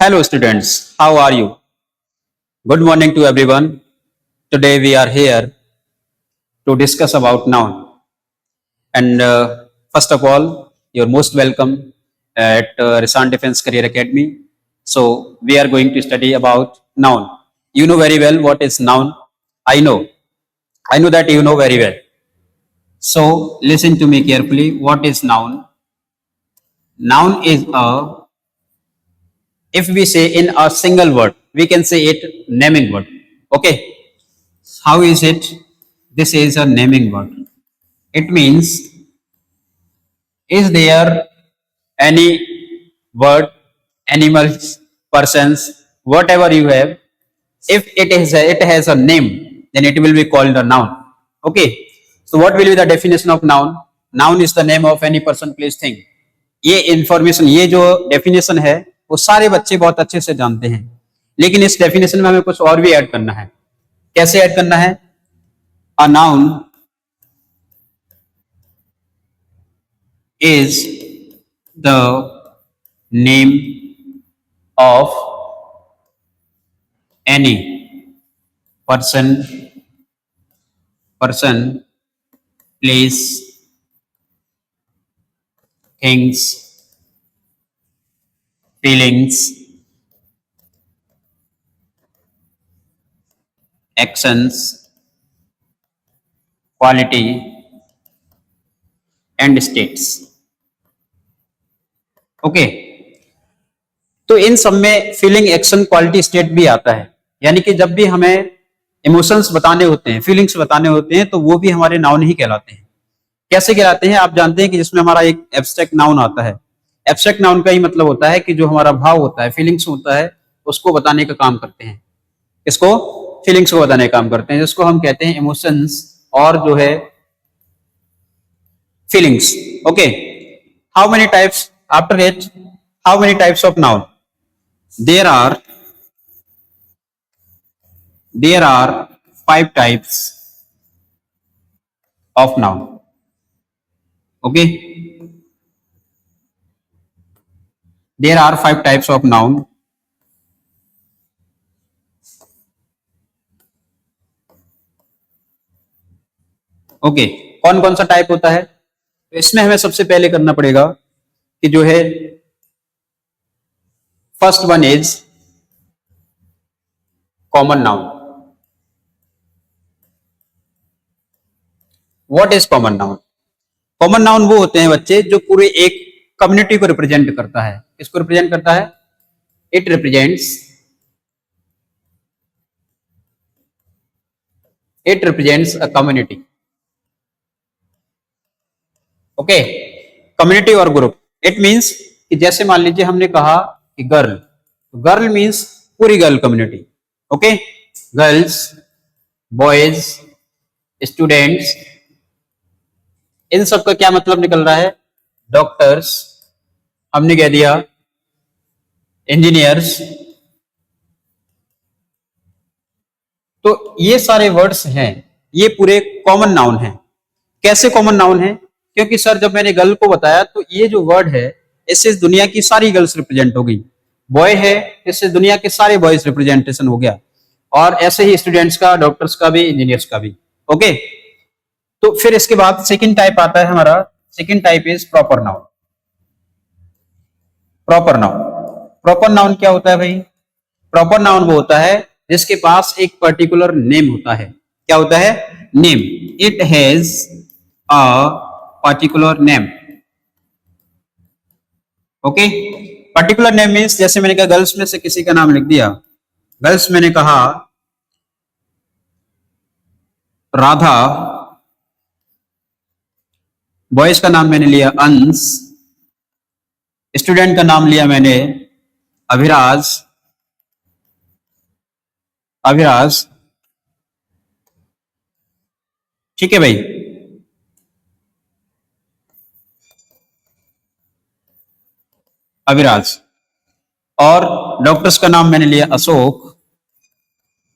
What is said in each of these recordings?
Hello students, how are you? Good morning to everyone. Today we are here to discuss about noun. And first of all, you're most welcome at Risant Defense Career Academy. So we are going to study about noun. You know very well what is noun. I know. I know that you know very well. So listen to me carefully. What is noun? Noun is if we say in a single word, we can say it naming word. Okay. How is it? This is a naming word. It means, is there any word, animals, persons, whatever you have, if it has a name, then it will be called a noun. Okay. So what will be the definition of noun? Noun is the name of any person, place, thing. ये information, ये जो definition है वो सारे बच्चे बहुत अच्छे से जानते हैं, लेकिन इस डेफिनेशन में हमें कुछ और भी ऐड करना है. कैसे ऐड करना है? A noun is the name of any person, place, things, feelings, actions, quality and states. Okay. तो इन सब में फीलिंग, एक्शन, क्वालिटी, स्टेट भी आता है. यानी कि जब भी हमें इमोशंस बताने होते हैं, फीलिंग्स बताने होते हैं, तो वो भी हमारे नाउन ही कहलाते हैं. कैसे कहलाते हैं? आप जानते हैं कि जिसमें हमारा एक एब्स्ट्रैक्ट नाउन आता है. एब्स्ट्रैक्ट नाउन का ही मतलब होता है कि जो हमारा भाव होता है, फीलिंग्स होता है, उसको बताने का काम करते हैं. इसको फीलिंग्स को बताने का काम करते हैं, जिसको हम कहते हैं इमोशंस और जो है feelings. Okay. How many types? After it, how many types of noun? There are 5 types of noun. Okay. There are 5 types of noun. Okay. कौन कौन सा टाइप होता है? तो इसमें हमें सबसे पहले करना पड़ेगा कि जो है first one is common noun. What is common noun? Common noun वो होते हैं बच्चे जो पूरे एक कम्युनिटी को रिप्रेजेंट करता है. इसको रिप्रेजेंट करता है. It represents a community. Okay. Community और ग्रुप. इट मींस कि जैसे मान लीजिए हमने कहा कि गर्ल, तो गर्ल मींस पूरी girl community. Okay. Girls, boys, students, इन सब का क्या मतलब निकल रहा है? डॉक्टर्स, हमने कह दिया इंजीनियर्स. तो ये सारे वर्ड्स हैं, ये पूरे कॉमन नाउन हैं. कैसे कॉमन नाउन है? क्योंकि सर जब मैंने गर्ल को बताया तो ये जो वर्ड है इससे दुनिया की सारी गर्ल्स रिप्रेजेंट हो गई. बॉय है, इससे दुनिया के सारे बॉयज रिप्रेजेंटेशन हो गया. और ऐसे ही स्टूडेंट्स का, डॉक्टर्स का भी, इंजीनियर्स का भी. ओके. तो फिर इसके बाद सेकंड टाइप आता है हमारा. Second type is proper noun. Proper noun. Proper noun क्या होता है भाई? प्रॉपर नाउन वो होता है जिसके पास एक पर्टिकुलर नेम होता है. क्या होता है? Name. It has a particular name. Okay. Particular name means जैसे मैंने कहा गर्ल्स में से किसी का नाम लिख दिया. गर्ल्स मैंने कहा राधा, बॉयज का नाम मैंने लिया अंश, स्टूडेंट का नाम लिया मैंने अभिराज. ठीक है भाई. अभिराज. और डॉक्टर्स का नाम मैंने लिया अशोक,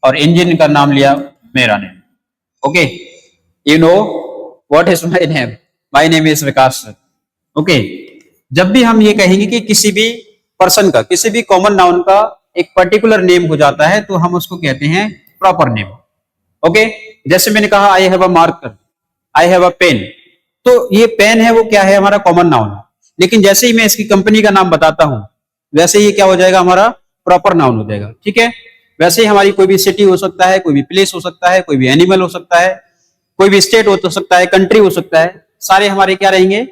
और इंजीनियर का नाम लिया मेरा name. Okay. You know what is my name? My name is Vikas. Okay. जब भी हम ये कहेंगे कि किसी भी पर्सन का, किसी भी कॉमन नाउन का एक पर्टिकुलर नेम हो जाता है तो हम उसको कहते हैं प्रॉपर नेम। ओके, जैसे मैंने कहा I have a marker, I have a pen, तो ये पेन है वो क्या है, हमारा कॉमन नाउन है। लेकिन जैसे ही मैं इसकी कंपनी का नाम बताता हूं वैसे ही क्या हो जाएगा, हमारा प्रॉपर नाउन हो जाएगा। ठीक है, वैसे ही हमारी कोई भी सिटी हो सकता है, कोई भी प्लेस हो सकता है, कोई भी एनिमल हो सकता है, कोई भी स्टेट हो सकता है, कंट्री हो सकता है, सारे हमारे क्या रहेंगे,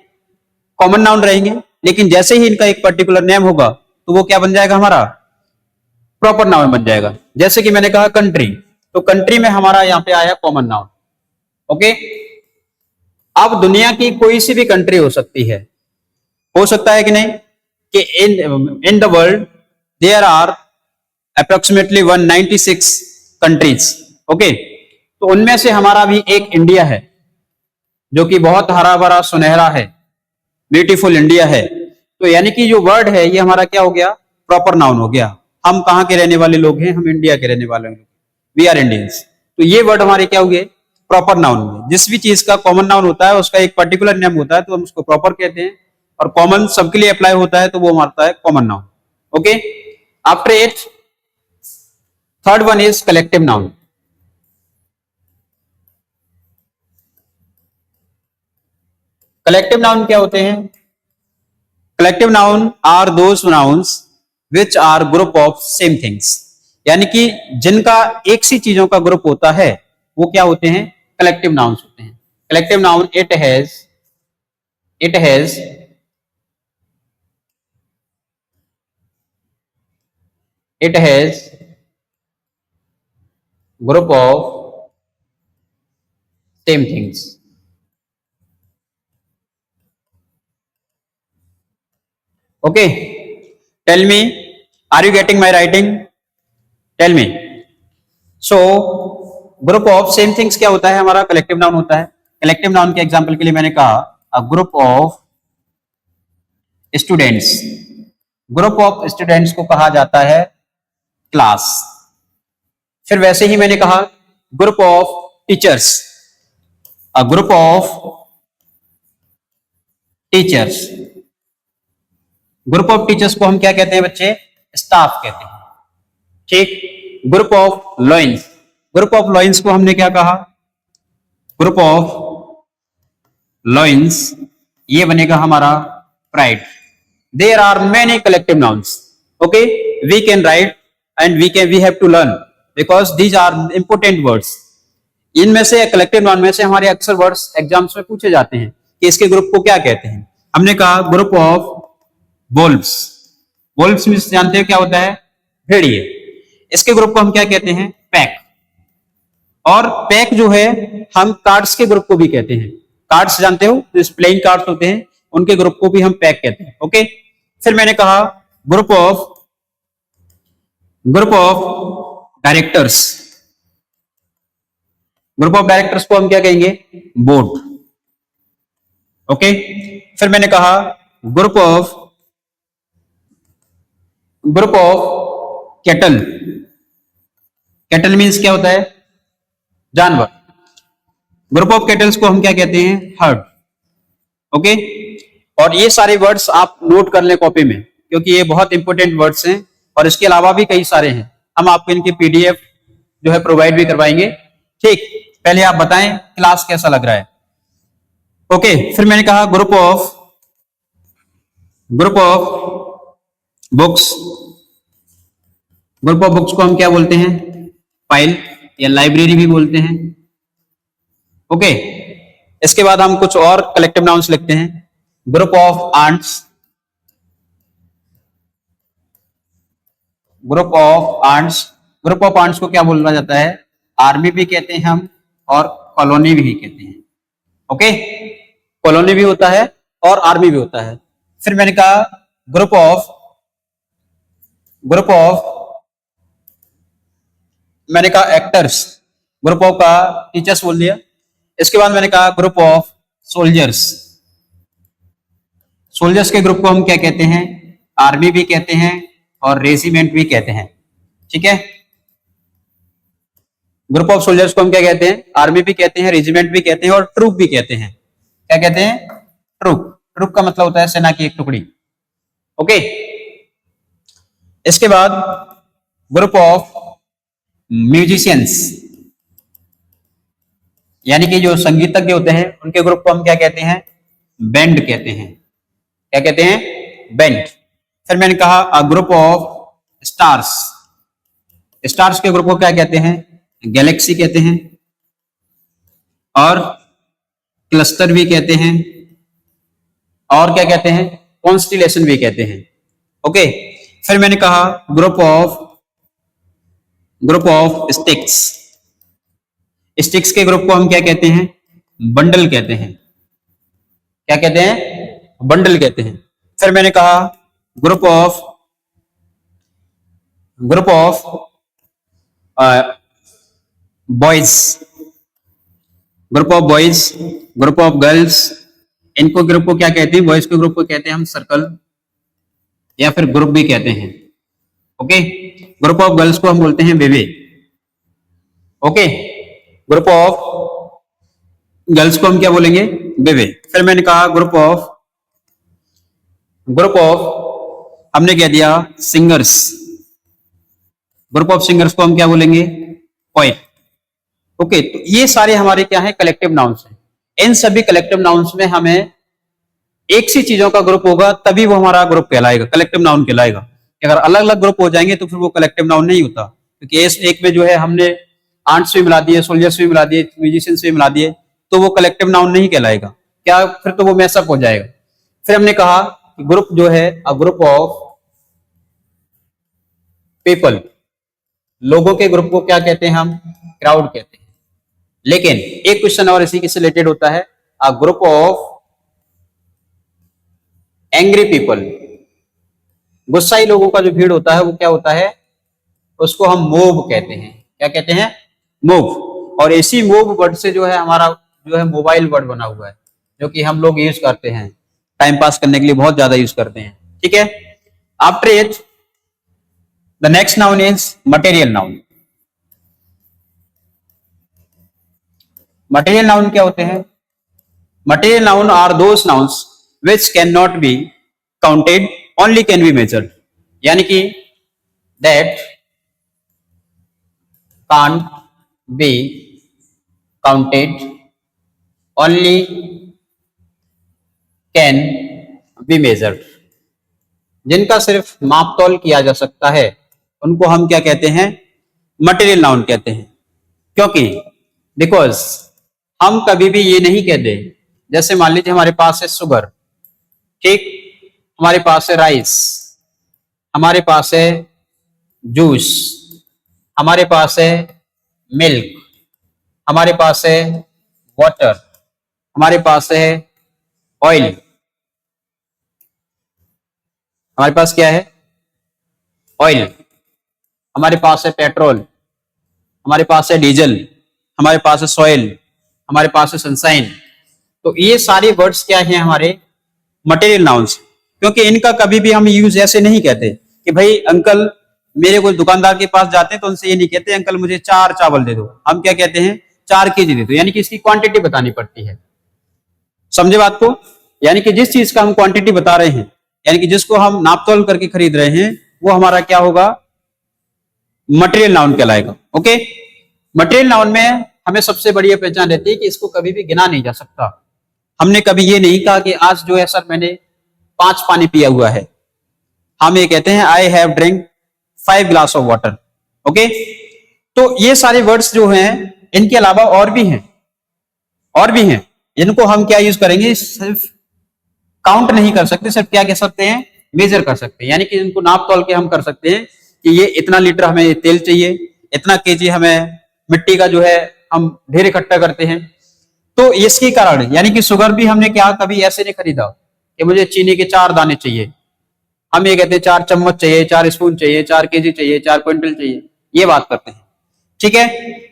कॉमन नाउन रहेंगे। लेकिन जैसे ही इनका एक पर्टिकुलर नेम होगा तो वो क्या बन जाएगा, हमारा प्रॉपर नाउन बन जाएगा। जैसे कि मैंने कहा कंट्री, तो कंट्री में हमारा यहाँ पे आया कॉमन नाउन। ओके, अब दुनिया की कोई सी भी कंट्री हो सकती है, हो सकता है कि नहीं, कि in the world there are approximately 196 countries. Okay, तो उनमें से हमारा भी एक इंडिया है जो कि बहुत हरा भरा सुनहरा है, ब्यूटीफुल इंडिया है। तो यानी कि जो वर्ड है ये हमारा क्या हो गया, प्रॉपर नाउन हो गया। हम कहाँ के रहने वाले लोग हैं, हम इंडिया के रहने वाले लोग, वी आर इंडियंस। तो ये वर्ड हमारे क्या हो गए, प्रॉपर नाउन में। जिस भी चीज का कॉमन नाउन होता है उसका एक पर्टिकुलर नेम होता है तो हम उसको प्रॉपर कहते हैं, और कॉमन सबके लिए अप्लाई होता है तो वो हमारा है common noun. Okay, after it third one is collective noun. Collective noun क्या होते हैं, collective noun are those nouns which are group of same things, यानी कि जिनका एक सी चीजों का ग्रुप होता है वो क्या होते हैं, कलेक्टिव नाउन्स होते हैं। Collective noun it has group of same things. Okay, tell me, are you getting my writing, tell me. So group of same things क्या होता है, हमारा कलेक्टिव नाउन होता है। कलेक्टिव नाउन के एग्जांपल के लिए मैंने कहा अ group of students, group of students को कहा जाता है क्लास। फिर वैसे ही मैंने कहा group of teachers, a group of teachers, group of teachers को हम क्या कहते हैं बच्चे, स्टाफ कहते हैं। ठीक, group of lion's, group of lion's को हमने क्या कहा, ग्रुप ऑफ लॉइंस, ये बनेगा हमारा pride. There are many collective nouns. Okay, we can write and we have to learn because these are important words. इनमें से कलेक्टिव नाउन में से हमारे अक्सर वर्ड्स एग्जाम्स में पूछे जाते हैं कि इसके ग्रुप को क्या कहते हैं। हमने कहा group of wolves, wolves means जानते हो क्या होता है, भेड़िए। इसके ग्रुप को हम क्या कहते हैं, पैक। और पैक जो है हम कार्ड्स के ग्रुप को भी कहते हैं। कार्ड्स जानते हो, जो प्लेइंग कार्ड्स होते हैं उनके ग्रुप को भी हम पैक कहते हैं। ओके, फिर मैंने कहा group of directors, group of directors को हम क्या कहेंगे, बोर्ड। ओके, फिर मैंने कहा group of cattle, cattle means क्या होता है, जानवर। ग्रुप ऑफ कैटल्स को हम क्या कहते हैं, हर्ड। ओके, और ये सारे वर्ड्स आप नोट कर लें कॉपी में क्योंकि ये बहुत इंपॉर्टेंट वर्ड्स हैं, और इसके अलावा भी कई सारे हैं। हम आपको इनकी पीडीएफ जो है प्रोवाइड भी करवाएंगे। ठीक, पहले आप बताएं क्लास कैसा लग रहा है। ओके, फिर मैंने कहा group of books, group of books को हम क्या बोलते हैं, फाइल या लाइब्रेरी भी बोलते हैं। ओके, इसके बाद हम कुछ और कलेक्टिव नाउन्स लिखते हैं। Group of ants, group of ants, group of ants को क्या बोला जाता है, आर्मी भी कहते हैं हम, और कॉलोनी भी कहते हैं। ओके, कॉलोनी भी होता है और आर्मी भी होता है। फिर मैंने कहा ग्रुप ऑफ मैंने कहा एक्टर्स, ग्रुप ऑफ का टीचर्स बोल दिया। इसके बाद मैंने कहा ग्रुप ऑफ सोल्जर्स, सोल्जर्स के ग्रुप को हम क्या कहते हैं, आर्मी भी कहते हैं और रेजिमेंट भी कहते हैं। ठीक है, ग्रुप ऑफ सोल्जर्स को हम क्या कहते हैं, आर्मी भी कहते हैं, रेजिमेंट भी कहते हैं और ट्रूप भी कहते हैं। क्या कहते हैं, ट्रूप। ट्रूप का मतलब होता है सेना की एक टुकड़ी। ओके, इसके बाद ग्रुप ऑफ म्यूजिशियंस, यानी कि जो संगीतज्ञ होते हैं उनके ग्रुप को हम क्या कहते हैं? बैंड कहते हैं। क्या कहते हैं? बैंड। फिर मैंने कहा अ ग्रुप ऑफ स्टार्स, स्टार्स के ग्रुप को क्या कहते हैं? गैलेक्सी कहते हैं, और क्लस्टर भी कहते हैं, और क्या कहते हैं? कॉन्स्टिलेशन भी कहते हैं। ओके। फिर मैंने कहा ग्रुप ऑफ स्टिक्स, स्टिक्स के ग्रुप को हम क्या कहते हैं? बंडल कहते हैं। क्या कहते हैं? बंडल कहते हैं। फिर मैंने कहा group of boys, group of boys, group of girls, इनको ग्रुप को क्या कहते हैं? बॉयज के ग्रुप को कहते हैं हम सर्कल या फिर ग्रुप भी कहते हैं। ओके। ग्रुप ऑफ गर्ल्स को हम बोलते हैं बेबे। ओके। ग्रुप ऑफ गर्ल्स को हम क्या बोलेंगे? बेबे। फिर मैंने कहा ग्रुप ऑफ हमने कह दिया सिंगर्स, ग्रुप ऑफ सिंगर्स को हम क्या बोलेंगे? पोएट। ओके। तो ये सारे हमारे क्या है? कलेक्टिव नाउन्स हैं। इन सभी कलेक्टिव नाउन्स में हमें एक सी चीजों का ग्रुप होगा तभी वो हमारा ग्रुप कहलाएगा, कलेक्टिव नाउन कहलाएगा। अगर अलग अलग ग्रुप हो जाएंगे तो फिर वो कलेक्टिव नाउन नहीं होता, क्योंकि इस एक में जो है हमने आर्ट्स भी मिला दिए, सोल्जर्स भी मिला दिए, म्यूजिशियंस भी मिला दिए, तो वो कलेक्टिव नाउन नहीं कहलाएगा। क्या? फिर तो वो मैसअप हो जाएगा। फिर हमने कहा कि ग्रुप जो है अ ग्रुप ऑफ पीपल, लोगों के ग्रुप को क्या कहते हैं हम? क्राउड कहते हैं। लेकिन एक क्वेश्चन और इसी के से रिलेटेड होता है, a group of angry people, गुस्साई लोगों का जो भीड़ होता है वो क्या होता है? उसको हम मोब कहते हैं। क्या कहते हैं? मोब। और इसी मोब वर्ड से जो है हमारा जो है मोबाइल वर्ड बना हुआ है, जो कि हम लोग यूज करते हैं टाइम पास करने के लिए, बहुत ज्यादा यूज करते हैं। ठीक है। After it the next noun is material noun. Material noun क्या होते हैं? Material noun are those nouns which cannot be counted, only can be measured, यानी कि that can't be counted, only can be measured, जिनका सिर्फ माप तौल किया जा सकता है उनको हम क्या कहते हैं? मटेरियल नाउन कहते हैं। क्योंकि बिकॉज हम कभी भी ये नहीं कहते, जैसे मान लीजिए हमारे पास है शुगर, ठीक, हमारे पास है राइस, हमारे पास है जूस, हमारे पास है मिल्क, हमारे पास है वाटर, हमारे पास है ऑयल, हमारे पास क्या है? ऑयल, हमारे पास है पेट्रोल, हमारे पास है डीजल, हमारे पास है सॉइल, हमारे पास है सनशाइन। तो ये सारे वर्ड्स क्या हैं? हमारे मटेरियल नाउन्स। क्योंकि इनका कभी भी हम यूज ऐसे नहीं कहते कि भाई अंकल, मेरे कोई दुकानदार के पास जाते हैं तो उनसे ये नहीं कहते अंकल मुझे 4 चावल दे दो, हम क्या कहते हैं? 4 केजी दे दो, यानी कि इसकी क्वांटिटी बतानी पड़ती है। समझे बात को? यानी कि जिस चीज का हम क्वांटिटी बता रहे हैं, यानी कि जिसको हम नापतोल करके खरीद रहे हैं, वो हमारा क्या होगा? मटेरियल नाउन कहलाएगा। ओके। मटेरियल नाउन में हमें सबसे बड़ी पहचान रहती है कि इसको कभी भी गिना नहीं जा सकता। हमने कभी ये नहीं कहा कि आज जो है सर मैंने 5 पानी पिया हुआ है, हम ये कहते हैं I have drink 5 glass of water. Okay. तो ये सारे वर्ड्स जो हैं, इनके अलावा और भी हैं, इनको हम क्या यूज करेंगे? सिर्फ काउंट नहीं कर सकते, सिर्फ क्या कह सकते हैं? मेजर कर सकते हैं। यानी कि इनको नाप तोल के हम कर सकते हैं कि ये इतना लीटर हमें तेल चाहिए, इतना केजी हमें मिट्टी का जो है हम ढेर इकट्ठा करते हैं। तो इसके कारण यानी कि शुगर भी हमने क्या कभी ऐसे नहीं खरीदा कि मुझे चीनी के 4 दाने चाहिए, हम ये कहते हैं 4 चम्मच चाहिए, 4 स्पून चाहिए, 4 केजी चाहिए, 4 क्विंटल चाहिए, ये बात करते हैं। ठीक है।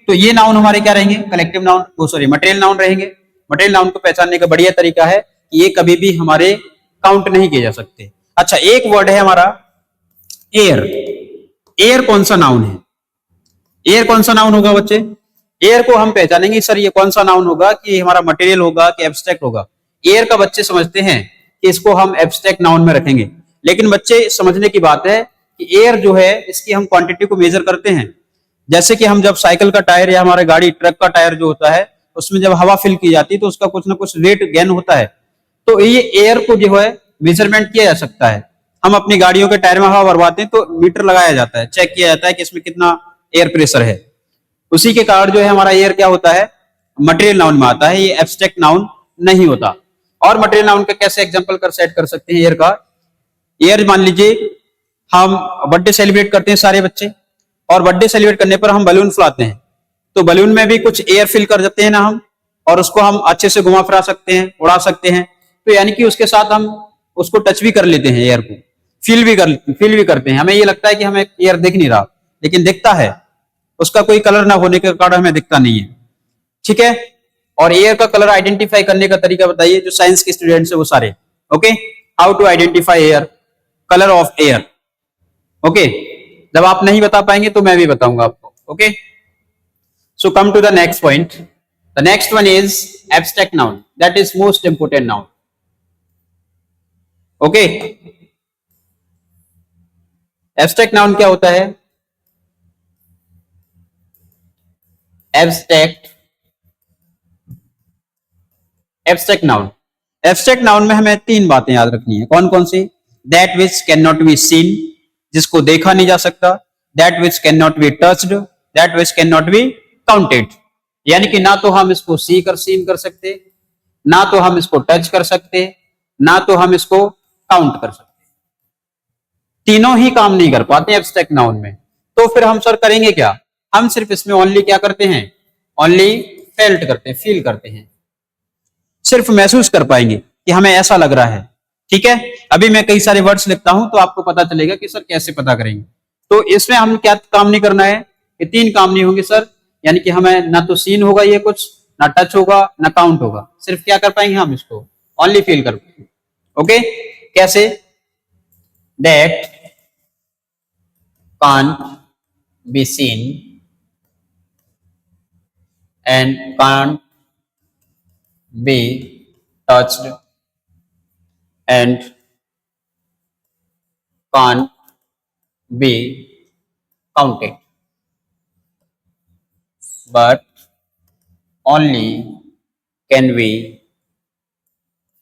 तो ये नाउन हमारे क्या रहेंगे? कलेक्टिव नाउन, मटेरियल नाउन रहेंगे। मटेरियल नाउन को पहचानने का बढ़िया तरीका है कि ये कभी भी हमारे काउंट नहीं किए जा सकते। अच्छा, एक वर्ड है हमारा एयर। एयर कौन सा नाउन है? एयर कौन सा नाउन होगा बच्चे? एयर को हम पहचानेंगे सर ये कौन सा नाउन होगा, कि हमारा मटेरियल होगा कि एब्स्ट्रैक्ट होगा। एयर का बच्चे समझते हैं कि इसको हम एब्स्ट्रैक्ट नाउन में रखेंगे, लेकिन बच्चे समझने की बात है कि एयर जो है इसकी हम क्वांटिटी को मेजर करते हैं। जैसे कि हम जब साइकिल का टायर या हमारे गाड़ी ट्रक का टायर जो होता है उसमें जब हवा फिल की जाती है तो उसका कुछ ना कुछ वेट गेन होता है। तो ये एयर को जो है मेजरमेंट किया जा सकता है। हम अपनी गाड़ियों के टायर में हवा भरवाते हैं तो मीटर लगाया जाता है, चेक किया जाता है कि इसमें कितना एयर प्रेशर है। उसी के कारण जो है हमारा एयर क्या होता है, मटेरियल नाउन में आता है, ये एब्स्ट्रैक्ट नाउन नहीं होता। और मटेरियल नाउन का कैसे एग्जांपल कर सेट कर सकते हैं एयर का? एयर मान लीजिए हम बर्थडे सेलिब्रेट करते हैं सारे बच्चे, और बर्थडे सेलिब्रेट करने पर हम बलून फुलाते हैं, तो बलून में भी कुछ एयर फिल कर देते हैं ना हम, और उसको हम अच्छे से घुमा फिरा सकते हैं, उड़ा सकते हैं। तो यानी कि उसके साथ हम उसको टच भी कर लेते हैं, एयर को फील भी करते हैं। हमें ये लगता है कि हमें एयर दिख नहीं रहा, लेकिन दिखता है, उसका कोई कलर ना होने के कारण हमें दिखता नहीं है। ठीक है, और एयर का कलर आइडेंटिफाई करने का तरीका बताइए जो साइंस के स्टूडेंट्स है वो सारे। Okay, how to identify air, colour of air. Okay, जब आप नहीं बता पाएंगे तो मैं भी बताऊंगा आपको। Okay, so come to the next point. The next one is abstract noun, that is most important noun. Okay, abstract noun क्या होता है? एब्स्ट्रैक्ट नाउन, एब्स्ट्रैक्ट नाउन में हमें तीन बातें याद रखनी है। कौन कौन सी? That which can not be seen, जिसको देखा नहीं जा सकता। That which can not be touched, that which can not be counted. यानी कि ना तो हम इसको सीन कर सकते, ना तो हम इसको टच कर सकते, ना तो हम इसको काउंट कर सकते। तीनों ही काम नहीं कर पाते एब्स्ट्रैक्ट नाउन में। तो फिर हम सर करेंगे क्या? हम सिर्फ इसमें ओनली क्या करते हैं? ओनली फेल्ट करते हैं, फील करते हैं, सिर्फ महसूस कर पाएंगे कि हमें ऐसा लग रहा है। ठीक है, अभी मैं कई सारे वर्ड्स लिखता हूं तो आपको पता चलेगा कि सर कैसे पता करेंगे। तो इसमें हम क्या काम नहीं करना है? ये तीन काम नहीं होंगे सर, यानी कि हमें ना तो सीन होगा ये कुछ, ना टच होगा, ना काउंट होगा, सिर्फ क्या कर पाएंगे हम इसको ओनली फील कर पाएंगे। ओके, कैसे? That can't be seen and can't be touched and can't be counted, but only can be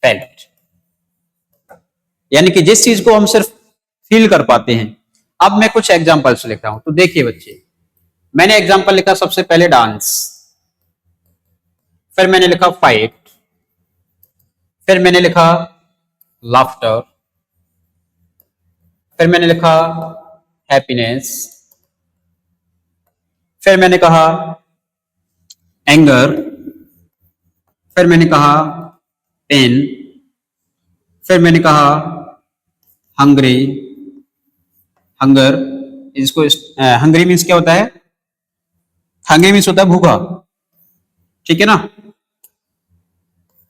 felt। यानी कि जिस चीज को हम सिर्फ फील कर पाते हैं। अब मैं कुछ एग्जांपल्स लिखता हूं, तो देखिए बच्चे, मैंने एग्जांपल लिखा सबसे पहले डांस, फिर मैंने लिखा फाइट, फिर मैंने लिखा लाफ्टर, फिर मैंने लिखा हैप्पीनेस, फिर मैंने कहा एंगर, फिर मैंने कहा पेन, फिर मैंने कहा हंग्री, हंगर, इसको हंग्री मीन्स क्या होता है? हंग्री मीन्स होता है भूखा, ठीक है ना।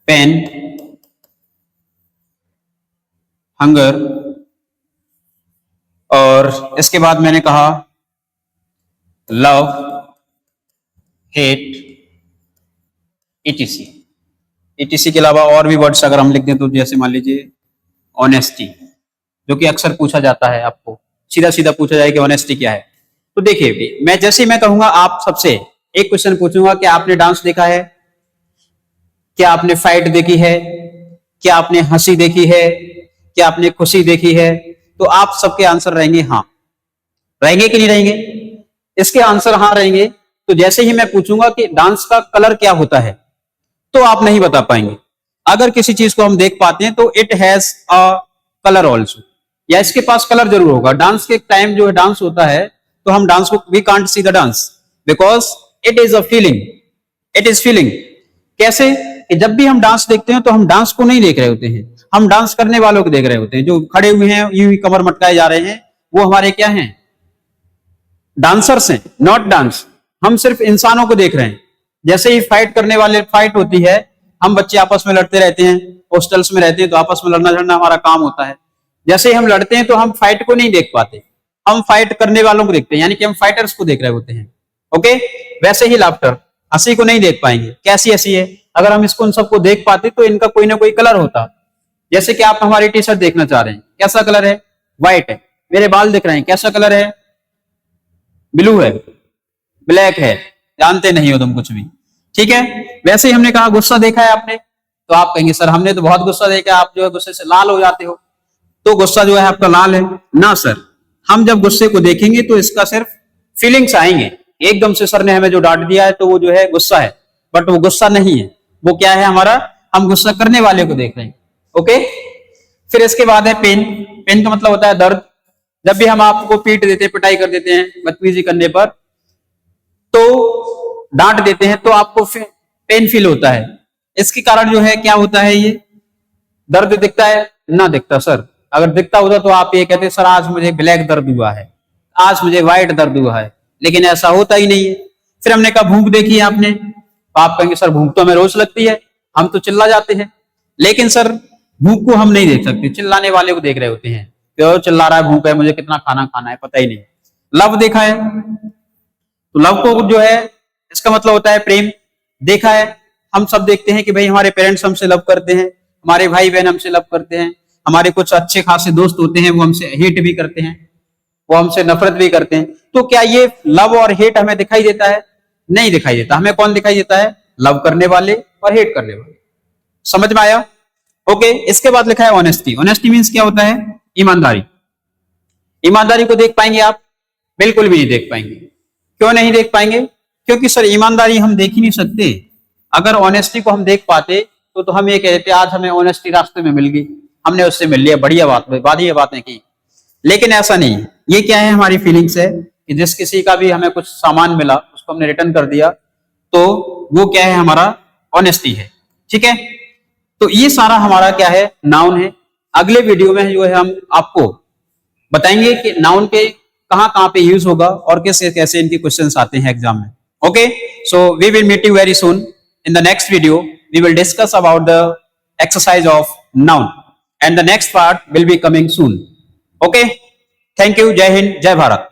पेन, हंगर, और इसके बाद मैंने कहा लव, हेट, ईटीसी। ईटीसी के अलावा और भी वर्ड्स अगर हम लिख दें तो जैसे मान लीजिए ऑनेस्टी, जो कि अक्सर पूछा जाता है, आपको सीधा सीधा पूछा जाए कि ऑनेस्टी क्या है। तो देखिए, मैं जैसे ही मैं कहूंगा आप सबसे एक क्वेश्चन पूछूंगा, क्या आपने डांस देखा है? क्या आपने फाइट देखी है? क्या आपने हंसी देखी है? क्या आपने खुशी देखी है? तो आप सबके आंसर रहेंगे हाँ। रहेंगे कि नहीं रहेंगे? इसके आंसर हाँ रहेंगे। तो जैसे ही मैं पूछूंगा कि डांस का कलर क्या होता है, तो आप नहीं बता पाएंगे। अगर किसी चीज को हम देख पाते हैं तो it has a colour also, या इसके पास कलर जरूर होगा। डांस के टाइम जो है डांस होता है, तो हम डांस को we can't see the dance because it is a feeling, it is feeling. कैसे? कि जब भी हम डांस देखते हैं तो हम डांस को नहीं देख रहे होते हैं, हम डांस करने वालों को देख रहे होते हैं। जो खड़े हुए हैं यूं ही कमर मटकाए जा रहे हैं, वो हमारे क्या हैं? डांसर्स हैं, नॉट डांस। हम सिर्फ इंसानों को देख रहे हैं। जैसे ही फाइट करने वाले फाइट होती है, हम बच्चे आपस में लड़ते रहते हैं, हॉस्टल्स में रहते हैं तो आपस में लड़ना झड़ना हमारा काम होता है। जैसे ही हम लड़ते हैं तो हम फाइट को नहीं देख पाते, हम फाइट करने वालों को देखते हैं, यानी कि हम फाइटर्स को देख रहे होते हैं। ओके, वैसे ही लाफ्टर, हंसी को नहीं देख पाएंगे। कैसी हंसी है? अगर हम इसको उन सबको देख पाते तो इनका कोई ना कोई कलर होता। जैसे कि आप हमारी टी शर्ट देखना चाह रहे हैं, कैसा कलर है? व्हाइट है। मेरे बाल दिख रहे हैं, कैसा कलर है? ब्लू है, ब्लैक है, जानते नहीं हो तुम कुछ भी, ठीक है। वैसे ही हमने कहा गुस्सा देखा है आपने, तो आप कहेंगे सर हमने तो बहुत गुस्सा देखा, आप जो है गुस्से से लाल हो जाते हो, तो गुस्सा जो है आपका लाल है ना सर। हम जब गुस्से को देखेंगे तो इसका सिर्फ फीलिंग्स आएंगे, एकदम से सर ने हमें जो डांट दिया है तो वो जो है गुस्सा है, बट वो गुस्सा नहीं है, वो क्या है हमारा, हम गुस्सा करने वाले को देख रहे हैं। ओके, फिर इसके बाद है पेन। पेन का मतलब होता है दर्द। जब भी हम आपको पीट देते हैं, पिटाई कर देते हैं बदतमीजी करने पर, तो डांट देते हैं, तो आपको पेन फील होता है। इसके कारण जो है क्या होता है, ये दर्द दिखता है ना दिखता सर? अगर दिखता होता तो आप ये कहते सर आज मुझे ब्लैक दर्द हुआ है, आज मुझे व्हाइट दर्द हुआ है, लेकिन ऐसा होता ही नहीं है। फिर हमने कहा भूख देखी है आपने, तो आप कहेंगे सर भूख तो हमें रोज लगती है, हम तो चिल्ला जाते हैं, लेकिन सर भूख को हम नहीं देख सकते, चिल्लाने वाले को देख रहे होते हैं, क्यों चिल्ला रहा है, भूख है, मुझे कितना खाना खाना है पता ही नहीं। लव देखा है, तो लव को जो है इसका मतलब होता है प्रेम। देखा है, हम सब देखते हैं कि भाई हमारे पेरेंट्स हमसे लव करते हैं, हमारे भाई बहन हमसे लव करते हैं, हमारे कुछ अच्छे खासे दोस्त होते हैं वो हमसे हेट भी करते हैं, वो हमसे नफरत भी करते हैं। तो क्या ये लव और हेट हमें दिखाई देता है? नहीं दिखाई देता। हमें कौन दिखाई देता है? लव करने वाले और हेट करने वाले। समझ में आया? ओके, इसके बाद लिखा है ऑनेस्टी। ऑनेस्टी मीन्स क्या होता है? ईमानदारी। ईमानदारी को देख पाएंगे आप? बिल्कुल भी नहीं देख पाएंगे। क्यों नहीं देख पाएंगे? क्योंकि सर ईमानदारी हम देख ही नहीं सकते। अगर ऑनेस्टी को हम देख पाते तो हम ये कहते आज हमें ऑनेस्टी रास्ते में मिल गई, हमने उससे मिल लिया, बढ़िया बातें की। लेकिन ऐसा नहीं, ये क्या है, हमारी फीलिंग्स है कि जिस किसी का भी हमें कुछ सामान मिला उसको हमने रिटर्न कर दिया, तो वो क्या है, हमारा ऑनेस्टी है। ठीक है, तो ये सारा हमारा क्या है, नाउन है। अगले वीडियो में जो है हम आपको बताएंगे कि नाउन के कहां कहां पे यूज होगा और कैसे कैसे इनके क्वेश्चंस आते हैं एग्जाम में। Okay, so we will meet you very soon in the next video. We will discuss about the exercise of noun and the next part will be coming soon. Okay, thank you. Jai Hind, जय भारत।